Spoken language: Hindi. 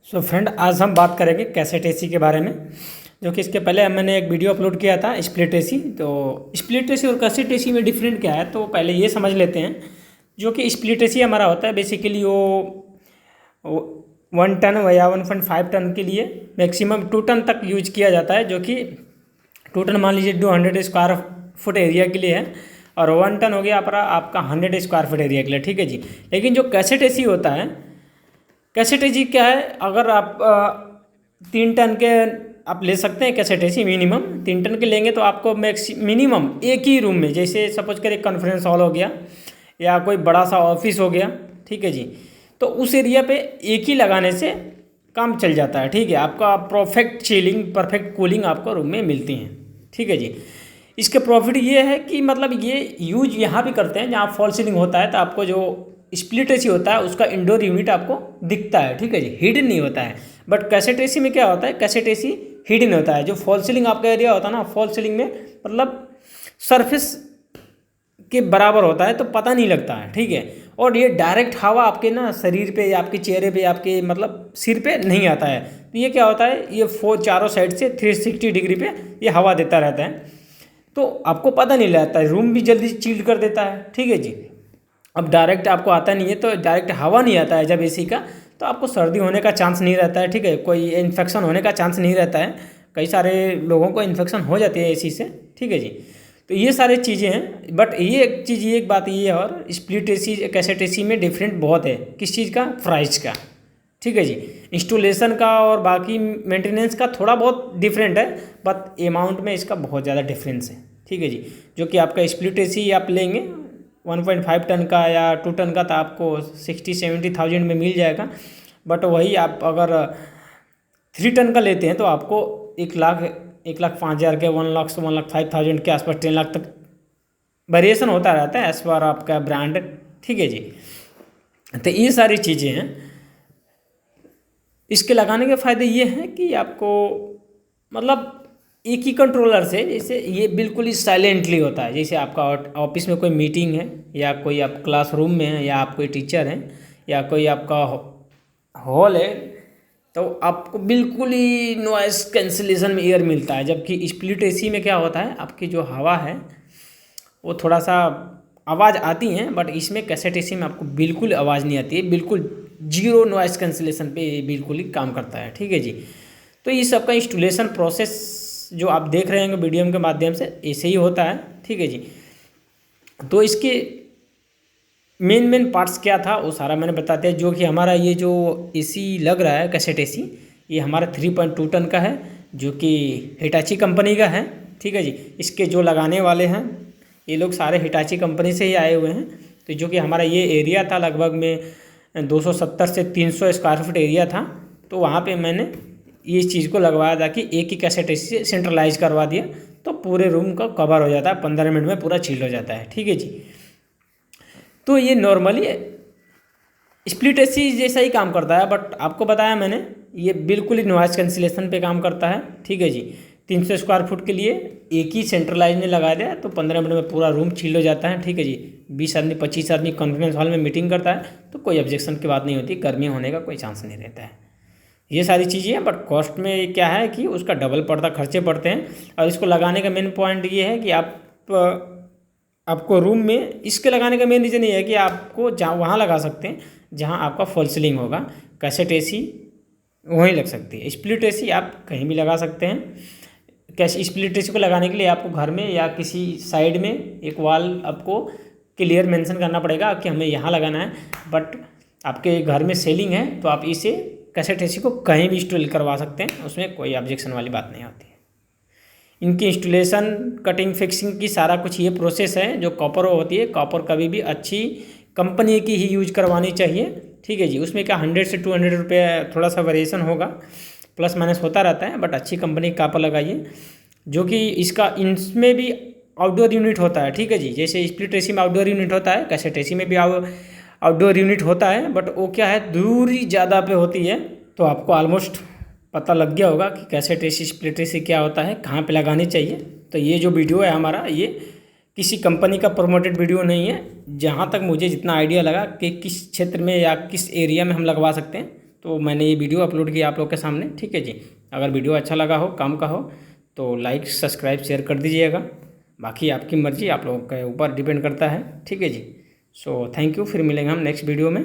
सो फ्रेंड, आज हम बात करेंगे कैसेट एसी के बारे में। जो कि इसके पहले मैंने एक वीडियो अपलोड किया था स्प्लिट एसी। तो स्प्लिट एसी और कैसेट एसी में डिफरेंट क्या है, तो पहले ये समझ लेते हैं। जो कि स्प्लिट एसी हमारा होता है बेसिकली वो 1 टन या 1.5 टन के लिए मैक्सिमम 2 टन तक यूज किया जाता है। जो कि 2 टन मान लीजिए 200 स्क्वायर फुट एरिया के लिए है, और 1 टन हो गया आपका 100 स्क्वायर फुट एरिया के लिए। ठीक है जी। लेकिन जो कैसेट एसी होता है, कैसेट एसी क्या है, अगर आप 3 टन के आप ले सकते हैं कैसेट एसी। मिनिमम 3 टन के लेंगे तो आपको मिनिमम एक ही रूम में, जैसे सपोज करें कॉन्फ्रेंस हॉल हो गया या कोई बड़ा सा ऑफिस हो गया, ठीक है जी, तो उस एरिया पे एक ही लगाने से काम चल जाता है। ठीक है, आपका परफेक्ट चिलिंग परफेक्ट कूलिंग आपको रूम में मिलती हैं। ठीक है जी। इसके प्रॉफिट ये है कि मतलब ये यूज यहाँ भी करते हैं जहाँ फॉल सीलिंग होता है, तो आपको जो स्प्लिट एसी होता है उसका इंडोर यूनिट आपको दिखता है। ठीक है जी, हिडन नहीं होता है। बट कैसेट एसी में क्या होता है, कैसेट एसी हिडन होता है। जो फॉल सीलिंग आपका एरिया होता है ना, फॉल सीलिंग में मतलब सरफेस के बराबर होता है, तो पता नहीं लगता है। ठीक है, और ये डायरेक्ट हवा आपके ना शरीर पे या आपके चेहरे पे आपके मतलब सिर पे नहीं आता है। तो ये क्या होता है, ये चारों साइड से 360 डिग्री पे ये हवा देता रहता है, तो आपको पता नहीं लगता है। रूम भी जल्दी चिल्ड कर देता है। ठीक है जी। अब डायरेक्ट आपको आता नहीं है, तो डायरेक्ट हवा नहीं आता है जब एसी का, तो आपको सर्दी होने का चांस नहीं रहता है। ठीक है, कोई इन्फेक्शन होने का चांस नहीं रहता है। कई सारे लोगों को इन्फेक्शन हो जाती है एसी से। ठीक है जी। तो ये सारी चीज़ें हैं। बट ये एक चीज़, ये एक बात ये है, और स्प्लिट एसी कैसेट एसी में डिफरेंट बहुत है। किस चीज़ का? प्राइस का। ठीक है जी। इंस्टॉलेशन का और बाकी मेंटेनेंस का थोड़ा बहुत डिफरेंट है, बट अमाउंट में इसका बहुत ज़्यादा डिफरेंस है। ठीक है जी। जो कि आपका स्प्लिट एसी आप लेंगे 1.5 टन का या 2 टन का, तो आपको 60-70 थाउजेंड में मिल जाएगा। बट वही आप अगर 3 टन का लेते हैं तो आपको 1,05,000 के 1 लाख से 1,05,000 के आसपास 10 लाख तक वेरिएशन होता रहता है एज पर आपका ब्रांड। ठीक है जी। तो ये सारी चीज़ें हैं। इसके लगाने के फ़ायदे ये हैं कि आपको मतलब एक ही कंट्रोलर से, जैसे ये बिल्कुल ही साइलेंटली होता है। जैसे आपका ऑफिस में कोई मीटिंग है, या कोई आप क्लासरूम में हैं, या आप कोई टीचर हैं, या कोई आपका हॉल है, तो आपको बिल्कुल ही नॉइस कैंसिलेशन में एयर मिलता है। जबकि स्प्लिट एसी में क्या होता है, आपकी जो हवा है वो थोड़ा सा आवाज़ आती है, बट इसमें कैसेट एसी में आपको बिल्कुल आवाज़ नहीं आती है। बिल्कुल जीरो नॉइस कैंसिलेशन पे बिल्कुल ही काम करता है। ठीक है जी। तो ये सबका इंस्टॉलेशन प्रोसेस जो आप देख रहे हैं वीडियो के माध्यम से, ऐसे ही होता है। ठीक है जी। तो इसके मेन पार्ट्स क्या था वो सारा मैंने बता दिया। जो कि हमारा ये जो एसी लग रहा है कैसेट एसी, ये हमारा 3.2 टन का है, जो कि हिटाची कंपनी का है। ठीक है जी। इसके जो लगाने वाले हैं ये लोग सारे हिटाची कंपनी से ही आए हुए हैं। तो जो कि हमारा ये एरिया था लगभग में 270 से 300 स्क्वायर फुट एरिया था, तो वहाँ पे मैंने इस चीज़ को लगवाया था कि एक ही कैसेट एसी से सेंट्रलाइज करवा दिया, तो पूरे रूम का कवर हो जाता है, 15 मिनट में पूरा चिल्ड हो जाता है। ठीक है जी। तो ये नॉर्मली स्प्लिट एसी जैसा ही काम करता है, बट आपको बताया मैंने ये बिल्कुल ही नॉइस कैंसिलेशन पे काम करता है। ठीक है जी। 300 स्क्वायर फुट के लिए एक ही सेंट्रलाइज में लगा दिया, तो 15 मिनट में पूरा रूम चिल्ड हो जाता है। ठीक है जी। 20 आदमी 25 आदमी कॉन्फ्रेंस हॉल में मीटिंग करता है, तो कोई ऑब्जेक्शन की बात नहीं होती, गर्मी होने का कोई चांस नहीं रहता है। ये सारी चीज़ें हैं। बट कॉस्ट में क्या है कि उसका डबल पड़ता, खर्चे पड़ते हैं। और इसको लगाने का मेन पॉइंट ये है कि आपको रूम में इसके लगाने का मेन रीज़न ये है कि आपको जहाँ वहाँ लगा सकते हैं जहाँ आपका फॉल सीलिंग होगा। कैसेट एसी वहीं लग सकती है। स्प्लिट एसी आप कहीं भी लगा सकते हैं। कैसे स्प्लिट एसी को लगाने के लिए आपको घर में या किसी साइड में एक वॉल आपको क्लियर मेंशन करना पड़ेगा कि हमें यहाँ लगाना है। बट आपके घर में सेलिंग है तो आप इसे कैसेट एसी को कहीं भी इंस्टॉल करवा सकते हैं, उसमें कोई ऑब्जेक्शन वाली बात नहीं होती है। इनकी इंस्टॉलेशन कटिंग फिक्सिंग की सारा कुछ ये प्रोसेस है। जो कॉपर होती है, कॉपर कभी भी अच्छी कंपनी की ही यूज करवानी चाहिए। ठीक है जी। उसमें क्या 100 से 200 रुपये थोड़ा सा वेरिएशन होगा, प्लस माइनस होता रहता है, बट अच्छी कंपनी का कॉपर लगाइए। जो कि इसका इसमें भी आउटडोर यूनिट होता है। ठीक है जी। जैसे स्प्लिट एसी में आउटडोर यूनिट होता है, कैसेट एसी में भी आउटडोर यूनिट होता है, बट वो क्या है दूरी ज़्यादा पे होती है। तो आपको ऑलमोस्ट पता लग गया होगा कि कैसेट एसी स्प्लिट एसी क्या होता है, कहाँ पे लगानी चाहिए। तो ये जो वीडियो है हमारा, ये किसी कंपनी का प्रमोटेड वीडियो नहीं है। जहाँ तक मुझे जितना आइडिया लगा कि किस क्षेत्र में या किस एरिया में हम लगवा सकते हैं, तो मैंने ये वीडियो अपलोड किया आप लोग के सामने। ठीक है जी, अगर वीडियो अच्छा लगा हो, काम का हो, तो लाइक सब्सक्राइब शेयर कर दीजिएगा। बाकी आपकी मर्ज़ी, आप लोगों के ऊपर डिपेंड करता है। ठीक है जी, सो थैंक यू। फिर मिलेंगे हम नेक्स्ट वीडियो में।